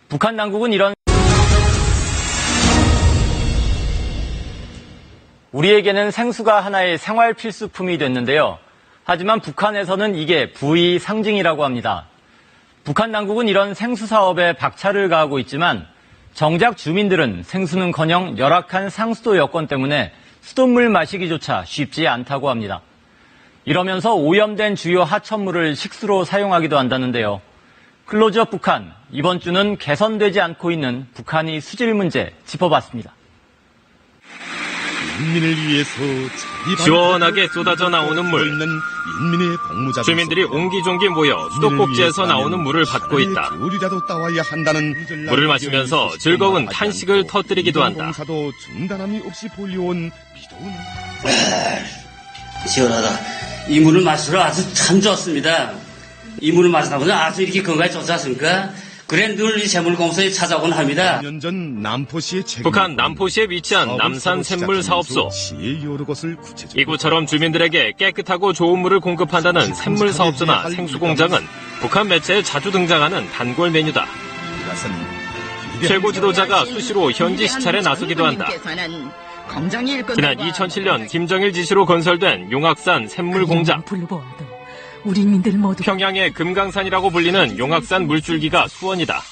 북한 당국은 우리에게는 생수가 하나의 생활 필수품이 됐는데요. 하지만 북한에서는 이게 부의 상징이라고 합니다. 북한 당국은 이런 생수 사업에 박차를 가하고 있지만 정작 주민들은 생수는커녕 열악한 상수도 여건 때문에 수돗물 마시기조차 쉽지 않다고 합니다. 이러면서 오염된 주요 하천물을 식수로 사용하기도 한다는데요. 클로즈업 북한, 이번 주는 개선되지 않고 있는 북한의 수질 문제 짚어봤습니다. 인민을 위해서 시원하게 쏟아져 나오는 물. 주민들이 옹기종기 모여 수도꼭지에서 나오는 물을 받고 있다. 물을 마시면서 즐거운 탄식을 터뜨리기도 한다. 시원하다. 이 물을 마시러 아주 참 좋습니다. 이 물을 마시다 보면 아주 이렇게 건강에 좋지 않습니까? 그래 늘 이 샘물공사에 찾아오곤 합니다. 북한 남포시에 위치한 남산 샘물 사업소. 이곳처럼 주민들에게 깨끗하고 좋은 물을 공급한다는 샘물 사업소나 생수 공장은 북한 매체에 자주 등장하는 단골 메뉴다. 최고 지도자가 수시로 현지 시찰에 나서기도 한다. 지난 2007년 김정일 지시로 건설된 용악산 샘물 공장. 평양의 금강산이라고 불리는 용악산 물줄기가 수원이다.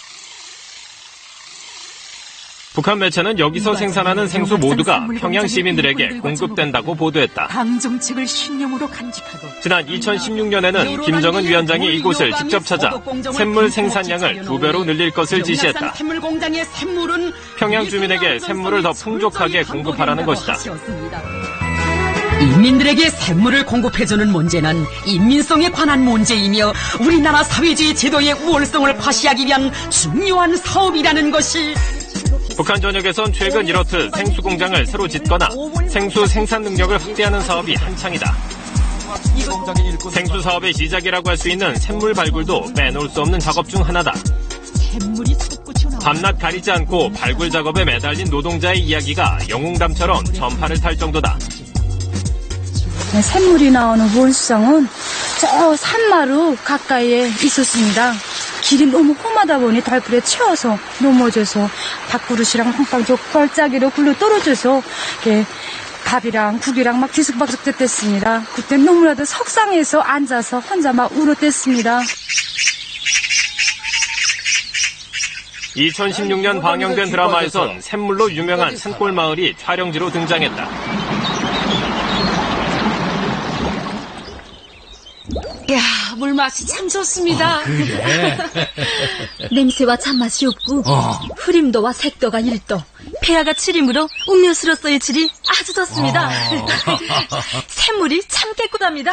북한 매체는 여기서 생산하는 생수 모두가 평양 시민들에게 공급된다고 보도했다. 방정책을 신념으로 간직하고 지난 2016년에는 김정은 위원장이 이곳을 직접 찾아 샘물 생산량을 2배로 늘릴 것을 지시했다. 평양 주민에게 샘물을 더 풍족하게 공급하라는 것이다. 인민들에게 샘물을 공급해주는 문제는 인민성에 관한 문제이며 우리나라 사회주의 제도의 우월성을 과시하기 위한 중요한 사업이라는 것이 북한 전역에선 최근 이렇듯 생수 공장을 새로 짓거나 생수 생산 능력을 확대하는 사업이 한창이다. 생수 사업의 시작이라고 할 수 있는 샘물 발굴도 빼놓을 수 없는 작업 중 하나다. 밤낮 가리지 않고 발굴 작업에 매달린 노동자의 이야기가 영웅담처럼 전파를 탈 정도다. 샘물이 나오는 원수성은 저 산마루 가까이에 있었습니다. 길이 너무 험하다 보니 달불에 채워서 넘어져서 밥그릇이랑 한방 족발짜기로 굴러 떨어져서 밥이랑 국이랑 막 뒤죽박죽 됐댔습니다. 그때 너무나도 석상에서 앉아서 혼자 막 울었댔습니다. 2016년 방영된 드라마에선 샘물로 유명한 산골 마을이 촬영지로 등장했다. 야, 물맛이 참 좋습니다. 그래. 냄새와 잔맛이 없고 흐림도와 색도가 1도, 폐하가 7이므로 음료수로서의 질이 아주 좋습니다. 샘물이 참 깨끗합니다.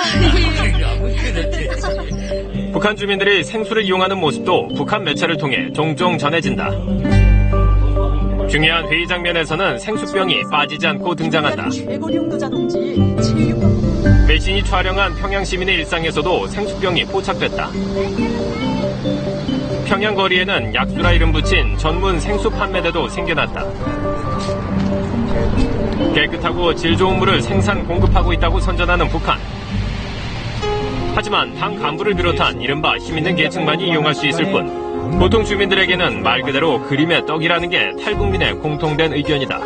북한 주민들이 생수를 이용하는 모습도 북한 매체를 통해 종종 전해진다. 중요한 회의 장면에서는 생수병이 빠지지 않고 등장한다. 외신이 촬영한 평양 시민의 일상에서도 생수병이 포착됐다. 평양 거리에는 약수라 이름 붙인 전문 생수 판매대도 생겨났다. 깨끗하고 질 좋은 물을 생산 공급하고 있다고 선전하는 북한. 하지만 당 간부를 비롯한 이른바 힘있는 계층만이 이용할 수 있을 뿐 보통 주민들에게는 말 그대로 그림의 떡이라는 게 탈북민의 공통된 의견이다.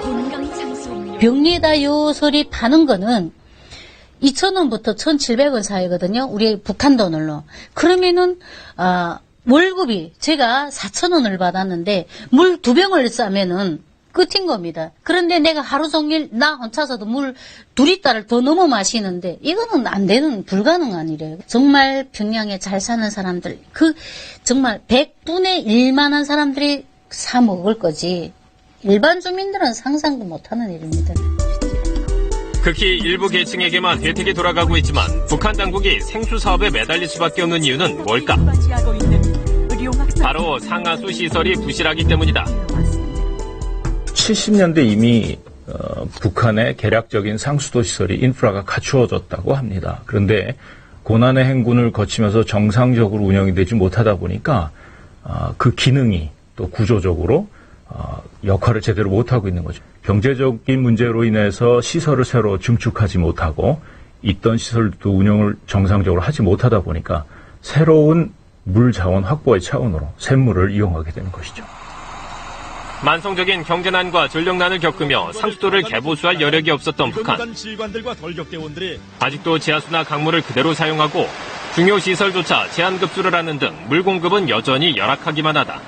병리에다 요 소리 파는 거는 2,000원부터 1,700원 사이거든요. 우리 북한 돈으로. 그러면은 월급이 제가 4,000원을 받았는데 물 2병을 싸면은 끝인 겁니다. 그런데 내가 하루 종일 나 혼자서도 물 2리터를 더 넘어 마시는데 이거는 안 되는 불가능한 일이에요. 정말 평양에 잘 사는 사람들 정말 100분의 1만한 사람들이 사 먹을 거지 일반 주민들은 상상도 못하는 일입니다. 극히 일부 계층에게만 혜택이 돌아가고 있지만 북한 당국이 생수 사업에 매달릴 수밖에 없는 이유는 뭘까? 바로 상하수 시설이 부실하기 때문이다. 70년대 이미 북한의 개략적인 상수도 시설이 인프라가 갖추어졌다고 합니다. 그런데 고난의 행군을 거치면서 정상적으로 운영이 되지 못하다 보니까 그 기능이 또 구조적으로 역할을 제대로 못하고 있는 거죠. 경제적인 문제로 인해서 시설을 새로 증축하지 못하고 있던 시설도 운영을 정상적으로 하지 못하다 보니까 새로운 물 자원 확보의 차원으로 샘물을 이용하게 되는 것이죠. 만성적인 경제난과 전력난을 겪으며 상수도를 개보수할 여력이 없었던 북한. 아직도 지하수나 강물을 그대로 사용하고 중요 시설조차 제한급수를 하는 등 물 공급은 여전히 열악하기만 하다.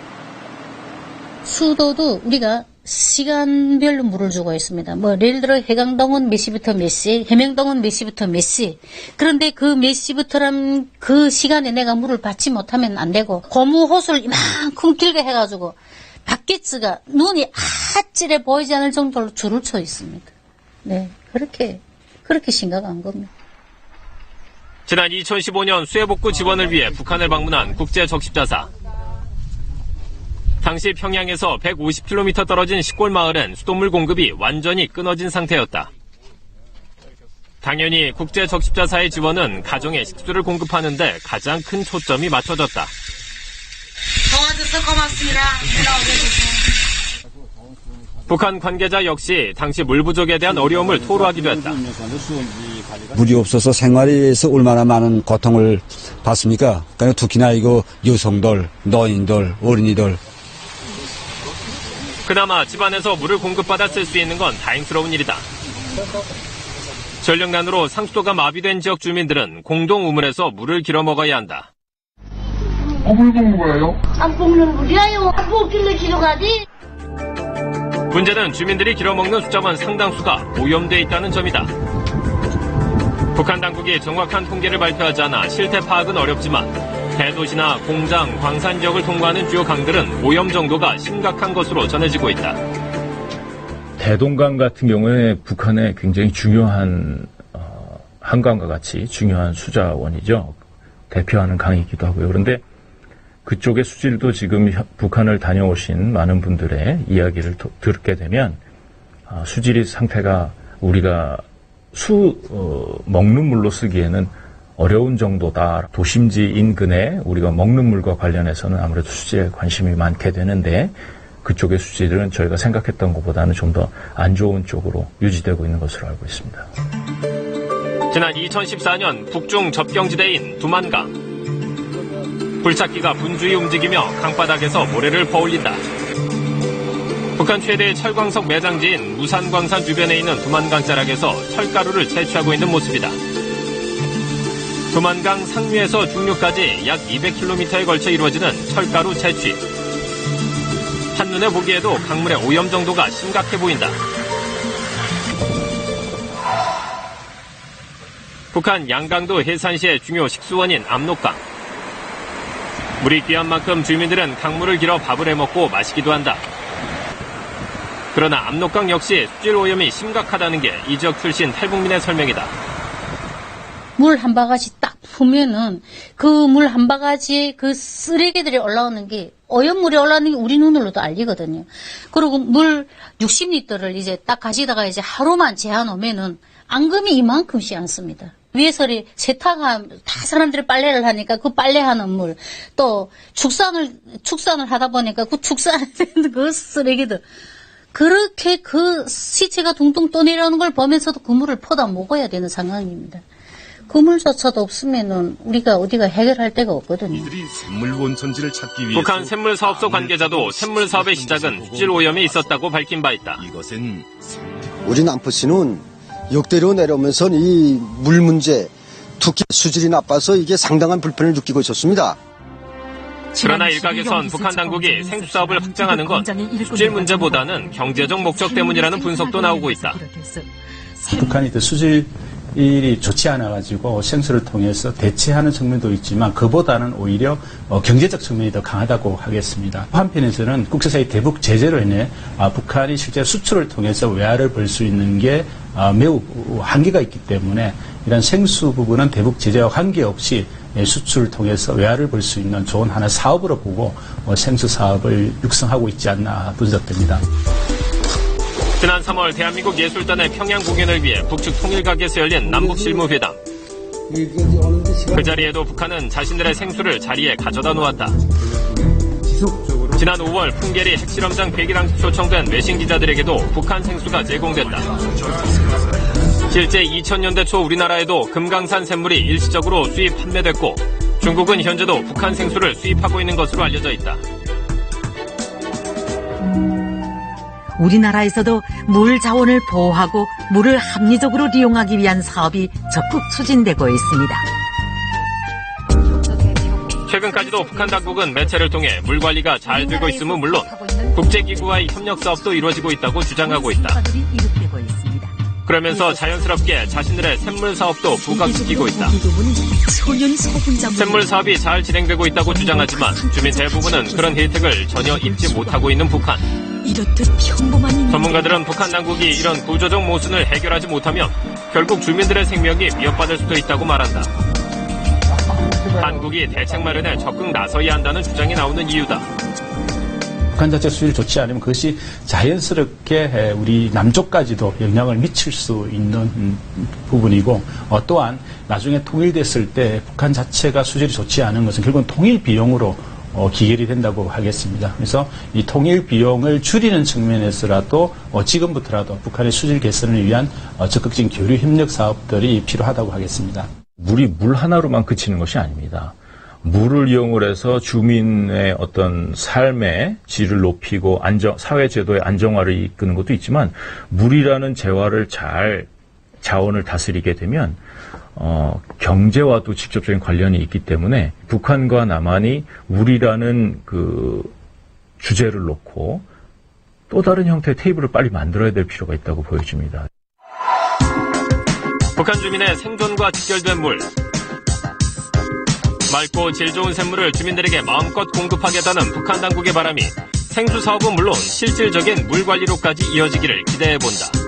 수도도 우리가 시간별로 물을 주고 있습니다. 예를 들어 해강동은 몇 시부터 몇 시, 해명동은 몇 시부터 몇 시. 그런데 그 몇 시부터라는 그 시간에 내가 물을 받지 못하면 안 되고, 고무 호수를 이만큼 길게 해가지고 바켓츠가 눈이 아찔해 보이지 않을 정도로 줄을 쳐 있습니다. 네, 그렇게 심각한 겁니다. 지난 2015년 수해복구 지원을 위해 북한을 방문한 국제적십자사. 당시 평양에서 150km 떨어진 시골마을엔 수돗물 공급이 완전히 끊어진 상태였다. 당연히 국제적십자사의 지원은 가정에 식수를 공급하는 데 가장 큰 초점이 맞춰졌다. 도와줘서 고맙습니다. 북한 관계자 역시 당시 물 부족에 대한 어려움을 토로하기도 했다. 물이 없어서 생활에서 얼마나 많은 고통을 받습니까? 그러니까 특히나 이거 여성들, 노인들, 어린이들. 그나마 집안에서 물을 공급받아 쓸 수 있는 건 다행스러운 일이다. 전력난으로 상수도가 마비된 지역 주민들은 공동 우물에서 물을 길어 먹어야 한다. 물 먹는 거예요? 안 먹는 물이야요. 안 먹길래 길어 가지. 문제는 주민들이 길어먹는 수자원 상당수가 오염돼 있다는 점이다. 북한 당국이 정확한 통계를 발표하지 않아 실태 파악은 어렵지만 대도시나 공장, 광산 지역을 통과하는 주요 강들은 오염 정도가 심각한 것으로 전해지고 있다. 대동강 같은 경우에 북한의 굉장히 중요한 한강과 같이 중요한 수자원이죠. 대표하는 강이기도 하고요. 그런데 그쪽의 수질도 지금 북한을 다녀오신 많은 분들의 이야기를 듣게 되면 수질 상태가 우리가 먹는 물로 쓰기에는 어려운 정도다. 도심지 인근에 우리가 먹는 물과 관련해서는 아무래도 수질에 관심이 많게 되는데 그쪽의 수질은 저희가 생각했던 것보다는 좀 더 안 좋은 쪽으로 유지되고 있는 것으로 알고 있습니다. 지난 2014년 북중 접경지대인 두만강. 굴착기가 분주히 움직이며 강바닥에서 모래를 퍼올린다. 북한 최대의 철광석 매장지인 무산광산 주변에 있는 두만강 자락에서 철가루를 채취하고 있는 모습이다. 두만강 상류에서 중류까지 약 200km에 걸쳐 이루어지는 철가루 채취. 한눈에 보기에도 강물의 오염 정도가 심각해 보인다. 북한 양강도 해산시의 중요 식수원인 압록강. 물이 귀한 만큼 주민들은 강물을 길어 밥을 해먹고 마시기도 한다. 그러나 압록강 역시 수질 오염이 심각하다는 게 이 지역 출신 탈북민의 설명이다. 물 한 바가지 딱 보면은 그 물 한 바가지에 그 쓰레기들이 올라오는 게 오염물이 올라오는 게 우리 눈으로도 알리거든요. 그리고 물 60리터를 이제 딱 가지다가 이제 하루만 재워놓으면은 앙금이 이만큼씩 안 씁니다. 위에서리 세탁한 다 사람들이 빨래를 하니까 그 빨래하는 물, 또 축산을 하다 보니까 그 축산에 되는 그 쓰레기들, 그렇게 그 시체가 둥둥 떠내려오는 걸 보면서도 그 물을 퍼다 먹어야 되는 상황입니다. 그 물조차도 없으면은 우리가 어디가 해결할 데가 없거든요. 북한 샘물사업소 관계자도 샘물 사업의 시작은 수질 오염이 있었다고 밝힌 바 있다. 우리 남포시는 역대로 내려오면서 이 물 문제, 특히 수질이 나빠서 이게 상당한 불편을 느끼고 있었습니다. 그러나 일각에선 북한 당국이 생수사업을 확장하는 건 수질 문제보다는 경제적 목적 때문이라는 분석도 나오고 있다. 북한이 수질이 좋지 않아가지고 생수를 통해서 대체하는 측면도 있지만 그보다는 오히려 경제적 측면이 더 강하다고 하겠습니다. 한편에서는 국제사회 대북 제재로 인해 북한이 실제 수출을 통해서 외화를 벌 수 있는 게 매우 한계가 있기 때문에 이런 생수 부분은 대북 제재와 관계없이 수출을 통해서 외화를 벌 수 있는 좋은 하나의 사업으로 보고 생수 사업을 육성하고 있지 않나 분석됩니다. 지난 3월 대한민국 예술단의 평양 공연을 위해 북측 통일각에서 열린 남북실무회담. 그 자리에도 북한은 자신들의 생수를 자리에 가져다 놓았다. 지난 5월 풍계리 핵실험장 폐기당 초청된 외신 기자들에게도 북한 생수가 제공됐다. 실제 2000년대 초 우리나라에도 금강산 샘물이 일시적으로 수입 판매됐고 중국은 현재도 북한 생수를 수입하고 있는 것으로 알려져 있다. 우리나라에서도 물 자원을 보호하고 물을 합리적으로 이용하기 위한 사업이 적극 추진되고 있습니다. 최근까지도 북한 당국은 매체를 통해 물 관리가 잘 되고 있음은 물론 국제기구와의 협력 사업도 이루어지고 있다고 주장하고 있다. 그러면서 자연스럽게 자신들의 샘물 사업도 부각시키고 있다. 샘물 사업이 잘 진행되고 있다고 주장하지만 주민 대부분은 그런 혜택을 전혀 입지 못하고 있는 북한. 전문가들은 북한 당국이 이런 구조적 모순을 해결하지 못하면 결국 주민들의 생명이 위협받을 수도 있다고 말한다. 당국이 대책 마련에 적극 나서야 한다는 주장이 나오는 이유다. 북한 자체 수질이 좋지 않으면 그것이 자연스럽게 우리 남쪽까지도 영향을 미칠 수 있는 부분이고 또한 나중에 통일됐을 때 북한 자체가 수질이 좋지 않은 것은 결국은 통일 비용으로 기결이 된다고 하겠습니다. 그래서 이 통일 비용을 줄이는 측면에서라도 지금부터라도 북한의 수질 개선을 위한 적극적인 교류 협력 사업들이 필요하다고 하겠습니다. 물이 물 하나로만 그치는 것이 아닙니다. 물을 이용을 해서 주민의 어떤 삶의 질을 높이고 사회 제도의 안정화를 이끄는 것도 있지만 물이라는 재화를 잘 자원을 다스리게 되면 경제와도 직접적인 관련이 있기 때문에 북한과 남한이 물이라는 그 주제를 놓고 또 다른 형태의 테이블을 빨리 만들어야 될 필요가 있다고 보여집니다. 북한 주민의 생존과 직결된 물. 맑고 질 좋은 샘물을 주민들에게 마음껏 공급하겠다는 북한 당국의 바람이 생수 사업은 물론 실질적인 물 관리로까지 이어지기를 기대해본다.